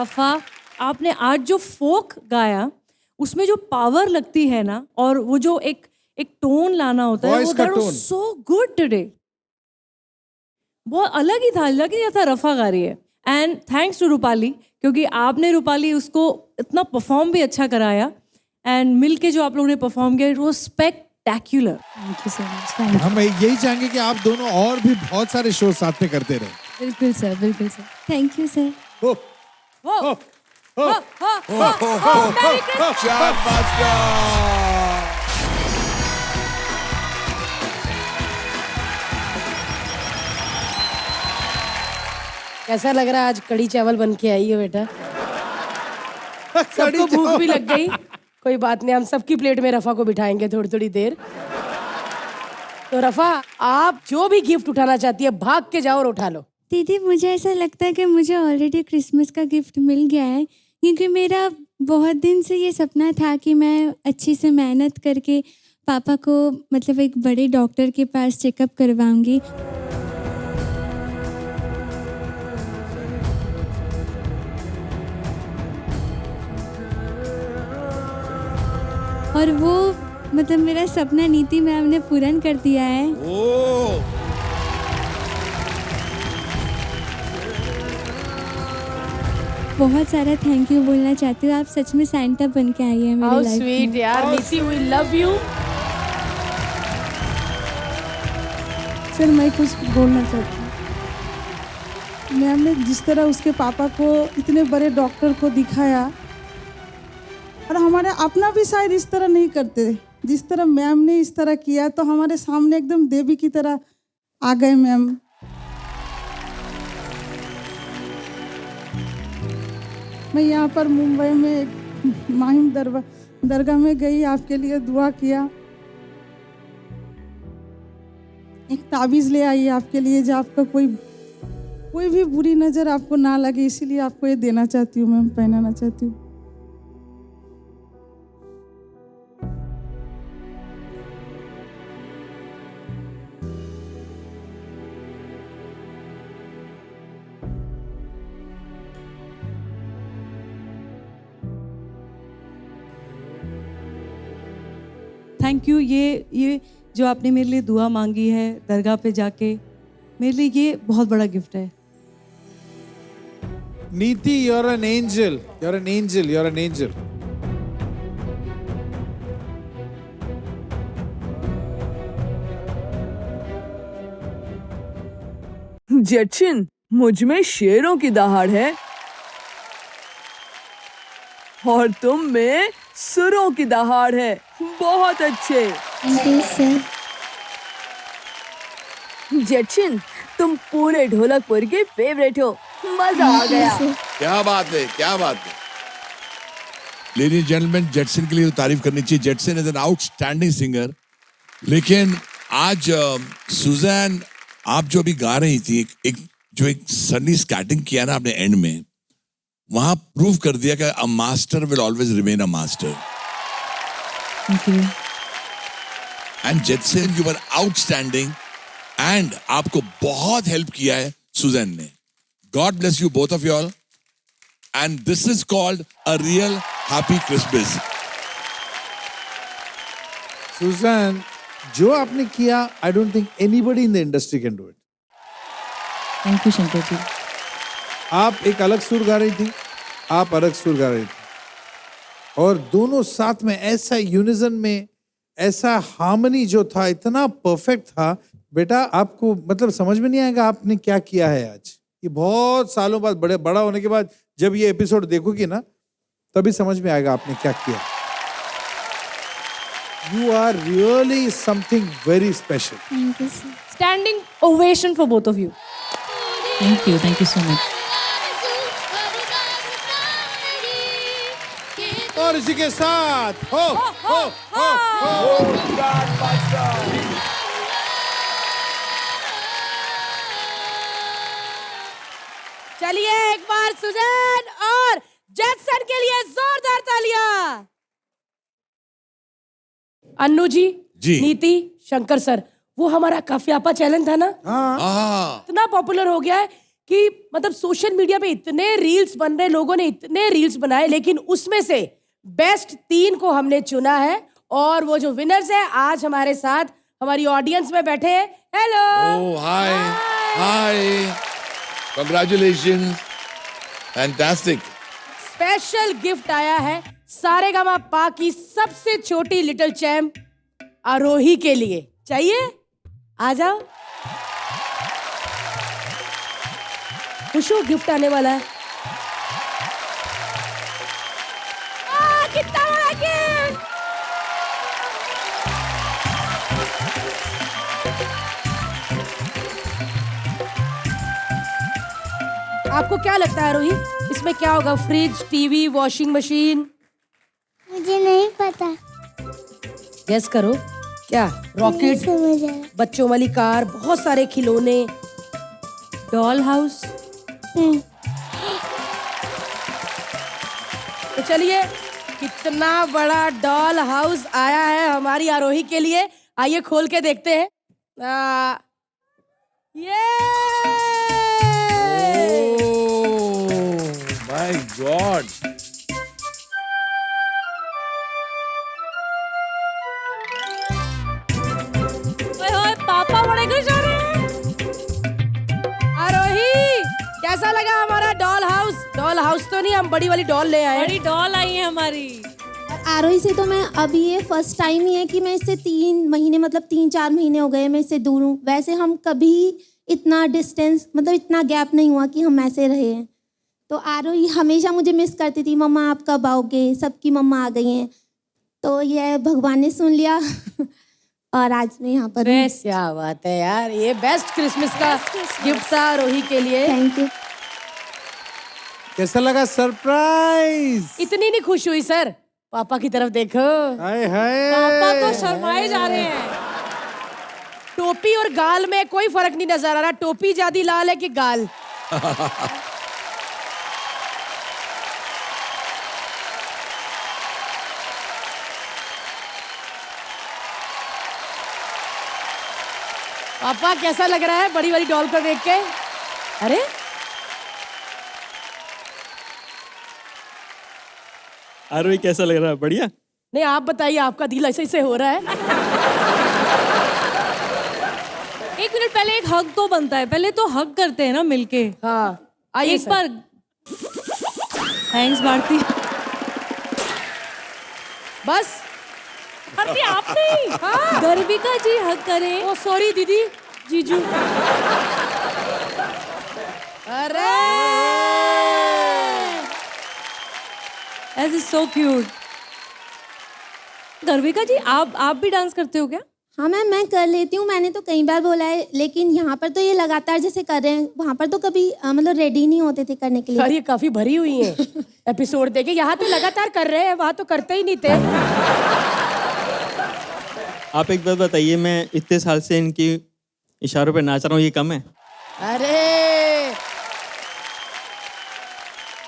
रफा, आपने आज जो फोक गाया उसमें जो पावर लगती है ना, और वो जो एक टोन लाना होता है, वो that was so good today. बहुत अलग ही था, लग नहीं था रफा गा रही है। एंड थैंक्स टू रूपाली, क्योंकि आपने रूपाली उसको इतना परफॉर्म भी अच्छा कराया, एंड मिल के जो आप लोगों ने परफॉर्म किया, it was spectacular. Thank you so much. हम यही चाहेंगे कि आप दोनों और भी बहुत सारे शो साथ में करते रहे। बिल्कुल सर, बिल्कुल sir. Thank you sir. Merry Christmas. कैसा लग रहा है? आज कड़ी चावल बन के आई है बेटा। सबको भूख भी लग गई। कोई बात नहीं, हम सबकी प्लेट में रफा को बिठाएंगे थोड़ी थोड़ी देर। तो रफा, आप जो भी गिफ्ट उठाना चाहती है, भाग के जाओ और उठा लो। दीदी, मुझे ऐसा लगता है कि मुझे ऑलरेडी क्रिसमस का गिफ्ट मिल गया है, क्योंकि मेरा बहुत दिन से ये सपना था कि मैं अच्छी से मेहनत करके पापा को मतलब एक बड़े डॉक्टर के पास चेकअप करवाऊंगी। और वो मतलब मेरा सपना नीति मैम ने पूर्ण कर दिया है। बहुत सारा थैंक यू बोलना चाहती हूँ। आप सच में सैंटा बन के आई है मेरी लाइफ में। स्वीट यार, नीति, वी लव यू। सर, मैं कुछ बोलना चाहती हूँ। मैम ने जिस तरह उसके पापा को इतने बड़े डॉक्टर को दिखाया, और हमारे अपना भी शायद इस तरह नहीं करते, जिस तरह मैम ने इस तरह किया, तो हमारे सामने एकदम देवी की तरह आ गए मैम। मैं यहाँ पर मुंबई में एक माहिम दरगाह में गई, आपके लिए दुआ किया, एक ताबीज़ ले आई आपके लिए, जो आपका कोई भी बुरी नज़र आपको ना लगे, इसीलिए आपको ये देना चाहती हूँ मैम, पहनाना चाहती हूँ। Thank you. ये जो आपने मेरे लिए दुआ मांगी है दरगाह पे जाके, मेरे लिए ये बहुत बड़ा गिफ्ट है। नीति, you're an angel. You're an angel. You're an angel. जचिन, मुझ में शेरों की दहाड़ है और तुम में सुरों की दहाड़ है। बहुत अच्छे। Thank you sir. जचिन, तुम पूरे ढोलकपुर के फेवरेट हो। मजा आ गया। क्या बात है, क्या बात है। लेडीज एंड जेंटलमैन, जेटसन के लिए तो तारीफ करनी चाहिए। Jetson is an outstanding singer. लेकिन आज सुजैन, आप जो अभी गा रही थी, एक सनी स्कैटिंग किया ना आपने एंड में, वहां प्रूव कर दिया कि a master will always remain a master. Thank you. And Jetson, you were outstanding, and आपको बहुत हेल्प किया है सुजैन ने। God bless you both of you all, and this is called a real happy Christmas. Suzanne, जो आपने किया, I don't think anybody in the industry can do it. Thank you Shankar ji. आप एक अलग सुर गा रही थी, आप अलग सुर गा रही थी, और दोनों साथ में ऐसा यूनिजन में, ऐसा हार्मनी जो था, इतना परफेक्ट था। बेटा, आपको मतलब समझ में नहीं आएगा आपने क्या किया है आज। ये बहुत सालों बाद, बड़ा होने के बाद जब ये एपिसोड देखोगी ना, तभी समझ में आएगा आपने क्या किया। You are really something very special. Thank you sir. Standing ovation for both of you. Thank you so much. और इसी के साथ हो चलिए एक बार सुजैन और जैक्सन के लिए जोरदार तालियां। अन्नू जी, नीति, शंकर सर, वो हमारा काफियापा चैलेंज था ना, इतना पॉपुलर हो गया है कि मतलब सोशल मीडिया पे इतने रील्स बन रहे, लोगों ने इतने रील्स बनाए, लेकिन उसमें से बेस्ट 3 को हमने चुना है और वो जो विनर्स है आज हमारे साथ हमारी ऑडियंस में बैठे हैं। Hello. Oh, hi. Hi. Congratulations. Fantastic. Special gift आया है सारेगामापा की सबसे छोटी लिटिल चैम्प आरोही के लिए। चाहिए? आ जाओ। खुश हो, गिफ्ट आने वाला है। कितना बड़ा गिफ्ट! आपको क्या लगता है आरोही, इसमें क्या होगा? Fridge, TV, washing machine? मुझे नहीं पता। गेस करो। क्या? रॉकेट, समझ आया। बच्चों वाली कार, बहुत सारे खिलौने, डॉल हाउस। तो चलिए, कितना बड़ा डॉल हाउस आया है हमारी आरोही के लिए। आइए खोल के देखते हैं। ये Oh, my God. पापा बड़े खुश हो रहे हैं। आरोही, कैसा लगा हमारा डॉल हाउस? डॉल हाउस तो नहीं, हम बड़ी वाली डॉल ले आए। बड़ी डॉल आई है हमारी। आरोही से तो मैं अभी ये फर्स्ट टाइम ही है कि मैं इससे 3 महीने मतलब 3-4 महीने हो गए मैं इससे दूर हूँ। वैसे हम कभी इतना डिस्टेंस मतलब इतना गैप नहीं हुआ कि हम ऐसे रहे हैं। तो आरोही हमेशा मुझे मिस करती थी, मम्मा आप कब आओगे, सबकी मम्मा आ गई हैं। तो ये भगवान ने सुन लिया और आज मैं यहाँ पर हूँ। क्या बात है यार, ये बेस्ट क्रिसमस का गिफ्ट था आरोही के लिए। Thank you. कैसा लगा सरप्राइज? इतनी नहीं खुश हुई सर, पापा की तरफ देखो। हाय हाय। पापा तो शर्माए जा रहे हैं। टोपी और गाल में कोई फर्क नहीं नजर आ रहा। टोपी ज्यादा लाल है कि गाल? पापा कैसा लग रहा है बड़ी वाली डॉल को देख के? अरे आरोही कैसा लग रहा है? बढ़िया। नहीं, आप बताइए, आपका दिल ऐसे से हो रहा है। 1 मिनट पहले एक हग तो बनता है, पहले तो हग करते हैं ना मिलके। हाँ, आइए एक सर। बार थैंक्स भारती। बस भारती आप नहीं। हाँ। गर्विका जी हग करें। ओ सॉरी दीदी, जीजू। अरे This is so cute. गर्विका जी आप भी डांस करते हो क्या? हाँ मैम, मैं कर लेती हूँ। मैंने तो कई बार बोला है, लेकिन यहाँ पर तो ये लगातार जैसे कर रहे हैं, वहाँ पर तो कभी मतलब रेडी नहीं होते थे करने के लिए। यार ये काफी भरी हुई है एपिसोड देखे। यहाँ तो लगातार कर रहे हैं, वहाँ तो करते ही नहीं थे। आप एक बात बताइए, मैं इतने साल से इनकी इशारों पे नाच रहा हूँ, ये कम है? अरे